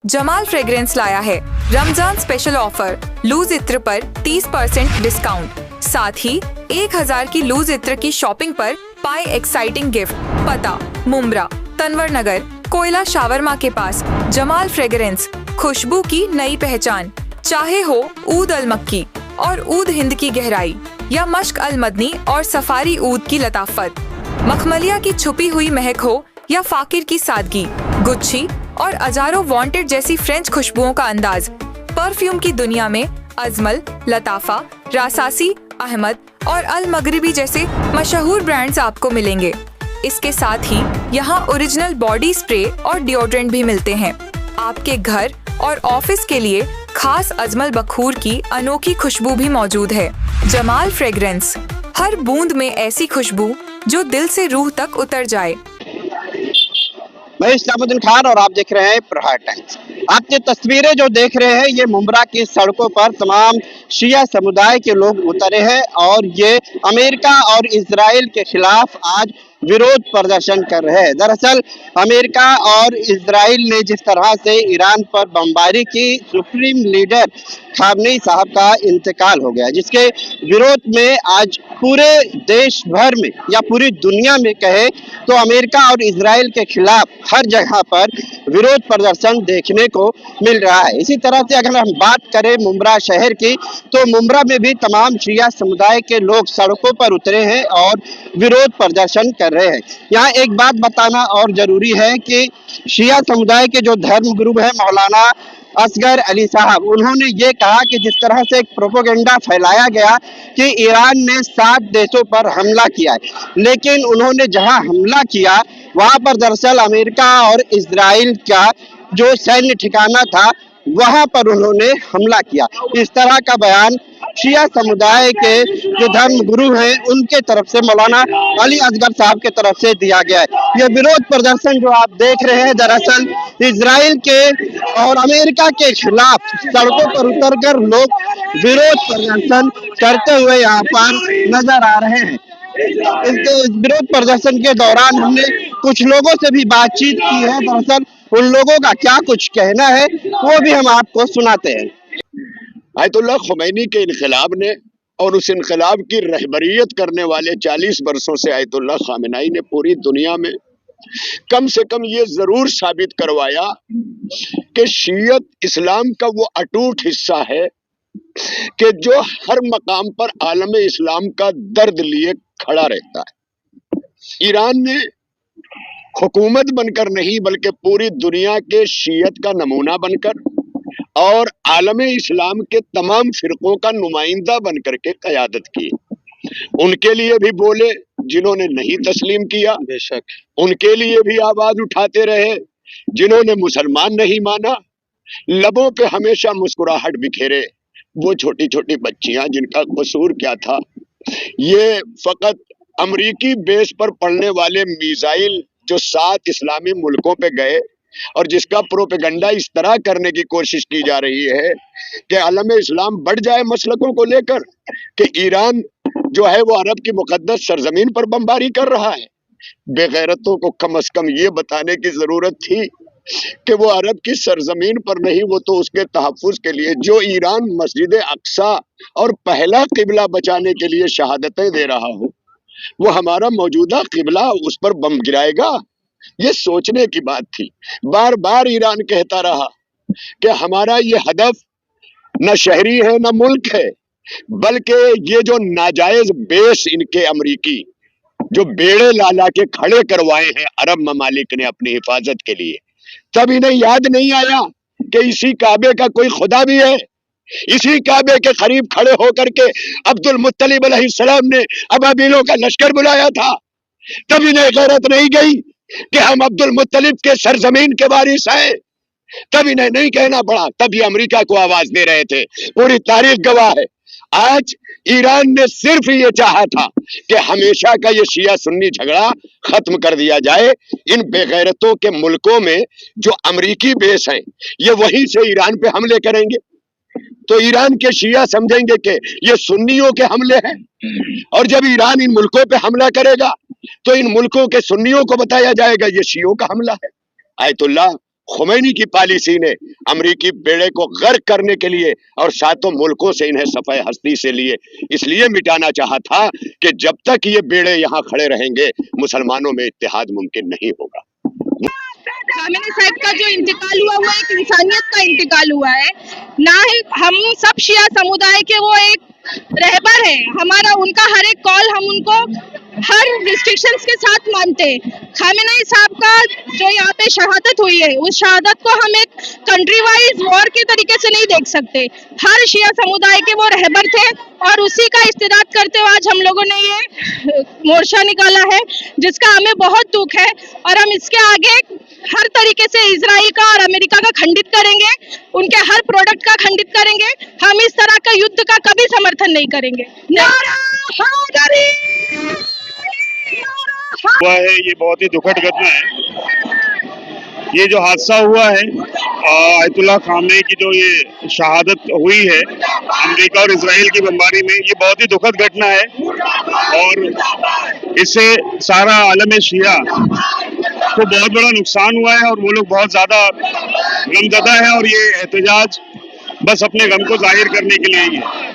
Jamal fragrance लाया है Ramzan special offer, loose इत्र पर 30% डिस्काउंट, साथ ही 1000 की लूज इत्र की शॉपिंग पर पाए एक्साइटिंग गिफ्ट। पता मुंब्रा, तनवर नगर, कोयला शावरमा के पास। जमाल फ्रेग्रेंस, खुशबू की नई पहचान। चाहे हो ऊद अल मक्की और ऊद हिंद की गहराई, या मश्क अल मदनी और सफारी ऊद की लताफत, मखमलिया की छुपी हुई महक हो या फाकिर की सादगी, गुच्छी और अजारो वांटेड जैसी फ्रेंच खुशबुओं का अंदाज। परफ्यूम की दुनिया में अजमल, लताफा, रासासी, अहमद और अल मगरिबी जैसे मशहूर ब्रांड्स आपको मिलेंगे। इसके साथ ही यहाँ ओरिजिनल बॉडी स्प्रे और डिओड्रेंट भी मिलते हैं। आपके घर और ऑफिस के लिए खास अजमल बखूर की अनोखी खुशबू भी मौजूद है। जमाल फ्रेग्रेंस, हर बूंद में ऐसी खुशबू जो दिल से रूह तक उतर जाए। मैं इस्लामुद्दीन खान और आप देख रहे हैं प्रहार टाइम्स। आप ये तस्वीरें जो देख रहे हैं, ये मुंब्रा की सड़कों पर तमाम शिया समुदाय के लोग उतरे हैं और ये अमेरिका और इजराइल के खिलाफ आज विरोध प्रदर्शन कर रहे हैं। दरअसल अमेरिका और इजराइल ने जिस तरह से ईरान पर बमबारी की, सुप्रीम लीडर खामनेई साहब का इंतकाल हो गया, जिसके विरोध में आज पूरे देश भर में या पूरी दुनिया में कहे तो अमेरिका और इजराइल के खिलाफ हर जगह पर विरोध प्रदर्शन देखने को मिल रहा है। इसी तरह से अगर हम बात करें मुंब्रा शहर की, तो मुंब्रा में भी तमाम शिया समुदाय के लोग सड़कों पर उतरे हैं और विरोध प्रदर्शन कर रहे हैं। यहाँ एक बात बताना और जरूरी है कि शिया समुदाय के जो धर्म गुरु है मौलाना असगर अली साहब, उन्होंने ये कहा कि जिस तरह से एक प्रोपेगेंडा फैलाया गया कि ईरान ने 7 देशों पर हमला किया है, लेकिन उन्होंने जहां हमला किया वहां पर दरअसल अमेरिका और इजराइल का जो सैन्य ठिकाना था वहां पर उन्होंने हमला किया। इस तरह का बयान शिया समुदाय के जो धर्म गुरु हैं उनके तरफ से, मौलाना अली असगर साहब के तरफ से दिया गया है। यह विरोध प्रदर्शन जो आप देख रहे हैं, दरअसल इजराइल के और अमेरिका के खिलाफ सड़कों पर उतरकर लोग विरोध प्रदर्शन करते हुए यहाँ पर नजर आ रहे हैं। इस विरोध प्रदर्शन के दौरान हमने कुछ लोगों से भी बातचीत की है। दरअसल उन लोगों का क्या कुछ कहना है वो भी हम आपको सुनाते हैं। आयतुल्लाह खुमैनी के इनकलाब ने और उस इनकलाब की रहबरियत करने वाले 40 वर्षों से आयतुल्लाह खामेनी ने पूरी दुनिया में कम से कम ये जरूर साबित करवाया कि शियत इस्लाम का वो अटूट हिस्सा है कि जो हर मकाम पर आलम इस्लाम का दर्द लिए खड़ा रहता है। ईरान ने हुकूमत बनकर नहीं बल्कि पूरी दुनिया के शियत का नमूना बनकर और आलम इस्लाम के तमाम फिरकों का नुमाइंदा बनकर के क़यादत की। उनके लिए भी बोले जिन्होंने नहीं तस्लीम किया, बेशक उनके लिए भी आवाज उठाते रहे जिन्होंने मुसलमान नहीं माना। लबों पे हमेशा मुस्कुराहट बिखेरे वो छोटी छोटी बच्चियां जिनका कसूर क्या था। ये फकत अमरीकी बेस पर पड़ने वाले मिसाइल जो 7 इस्लामी मुल्कों पे गए और जिसका प्रोपेगेंडा इस तरह करने की कोशिश की जा रही है कि आलम इस्लाम बढ़ जाए मसलकों को लेकर कि ईरान जो है वो अरब की मुकद्दस सरजमीन पर बमबारी कर रहा है। बेगैरतों को कम से कम ये बताने की जरूरत थी कि वो अरब की सरजमीन पर नहीं, वो तो उसके तहफ्फुज के लिए जो ईरान मस्जिद अक्सा और पहला किबला बचाने के लिए शहादतें दे रहा हो, वो हमारा मौजूदा किबला उस पर बम गिराएगा। ये सोचने की बात थी। बार बार ईरान कहता रहा कि हमारा ये हदफ न शहरी है न मुल्क है, बल्कि ये जो नाजायज बेस इनके अमरीकी जो बेड़े लाला के खड़े करवाए हैं अरब ममालिक ने अपनी हिफाजत के लिए, तब इन्हें याद नहीं आया कि इसी काबे का कोई खुदा भी है। इसी काबे के करीब खड़े होकर के अब्दुल मुत्तलिब अलैहिस्सलाम ने अबाबिलों का लश्कर बुलाया था। तब इन्हें गैरत नहीं गई कि हम अब्दुल मुत्तलिब के सरजमीन के वारिस हैं। तब इन्हें नहीं कहना पड़ा, तब ये अमेरिका को आवाज दे रहे थे। पूरी तारीख गवाह है। आज ईरान ने सिर्फ ये चाहा था कि हमेशा का ये शिया सुन्नी झगड़ा खत्म कर दिया जाए। इन बेगैरतों के मुल्कों में जो अमरीकी बेस हैं, ये वहीं से ईरान पे हमले करेंगे तो ईरान के शिया समझेंगे कि ये सुन्नियों के हमले हैं, और जब ईरान इन मुल्कों पे हमला करेगा तो इन मुल्कों के सुन्नियों को बताया जाएगा ये शियों का हमला है। आयतुल्लाह खुमैनी की पॉलिसी ने अमरीकी बेड़े को गर्क करने के लिए और सातों मुल्कों से इन्हें सफाए हस्ती से लिए इसलिए मिटाना चाहा था कि जब तक ये बेड़े यहाँ खड़े रहेंगे मुसलमानों में इत्तेहाद मुमकिन नहीं होगा। खामेनी साहब का जो इंतकाल हुआ वो एक इंसानियत का इंतकाल हुआ है, ना ही हम सब शिया समुदाय के वो एक रहबर है। हमारा उनका हर एक कॉल हम उनको हर रिस्ट्रिक्शंस के साथ मानते हैं। खामेनी साहब का जो यहाँ पे शहादत हुई है उस शहादत को हम एक कंट्री वाइज वॉर के तरीके से नहीं देख सकते। हर शिया समुदाय के वो रहबर थे और उसी का इस्तेदाद करते हुए आज हम लोगों ने ये मोर्चा निकाला है, जिसका हमें बहुत दुख है और हम इसके आगे हर तरीके से इजराइल का और अमेरिका का खंडित करेंगे, उनके हर प्रोडक्ट का खंडित करेंगे। हम इस तरह का युद्ध का कभी समर्थन नहीं करेंगे। हुआ है, ये बहुत ही दुखद घटना है। ये जो हादसा हुआ है आयतुल्लाह खामेनी की जो ये शहादत हुई है अमेरिका और इजराइल की बमबारी में, ये बहुत ही दुखद घटना है और इससे सारा आलम शिया को बहुत बड़ा नुकसान हुआ है और वो लोग बहुत ज्यादा गमज़दा है और ये एहतजाज बस अपने गम को जाहिर करने के लिए ही है।